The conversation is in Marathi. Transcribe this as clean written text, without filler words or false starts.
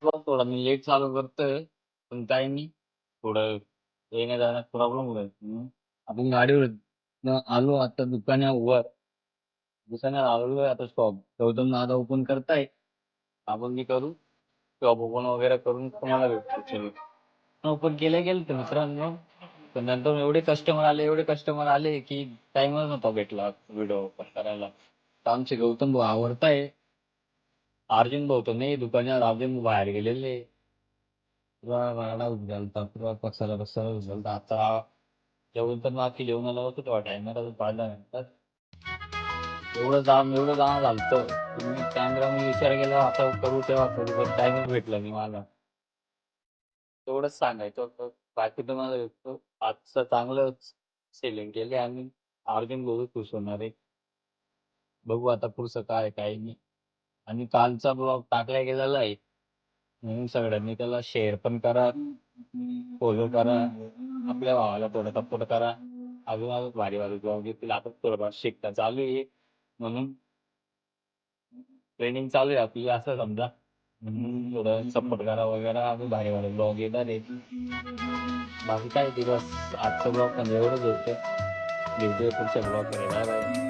ब्लॉग थोडा मी लेट चालू करतोय, पण काही नाही. थोडं येण्या जाण्यात प्रॉब्लेम होत आपण गाडीवर आलो आता दुकानावर. दुकानात आलोय आता शॉप गौतम दादा ओपन करताय. आपण मी करू शॉप ओपन वगैरे करून तुम्हाला भेटतो. ओपन केलं गेलं तर मित्रांनो, पण नंतर एवढे कस्टमर आले की टाइमच नव्हता भेटला व्हिडिओ ओपन करायला. तर आमचे गौतम भाऊ आवडताय. अर्जुन भाऊ तर नाही दुकानात, अर्जुन भाऊ बाहेर गेलेले. पुरा राडा झालता, पुरा पसारा पसारा झालता. आता जेवण तर बाकी जेवणाला होतो तेव्हा टायमाला 5-10 मिनिटात एवढं जाम झालतं. तुम्ही कॅमेरा मी विचार केला आता करू तेव्हा करू, पण टाइमच भेटला नाही मला. तेवढंच सांगायचं होतं. बाकी तुम्हाला भेटतो आजचं चांगलं सेलिंग केली आम्ही. अर्जुन भाऊ खुश होणार आहे. बघू आता पुढचं काय काय नाही. आणि कालचा ब्लॉग टाकला गेलेला आहे, म्हणून सगळ्यांनी त्याला शेअर पण करा, फॉलो करा. आपल्या भावाला थोडं सपोर्ट करा. अजून अजून भारी भारी ब्लॉग येतील. आता थोडंफार शिकता चालू आहे, म्हणून ट्रेनिंग चालू आहे आपली असं समजा. म्हणून थोडं सपोर्ट करा वगैरे. अजून भारी भारी ब्लॉग येणार आहे. बाकी काय दिवस आजचं ब्लॉग म्हणजे एवढंच होतं. भेटूया पुढच्या ब्लॉग मध्ये. Bye bye.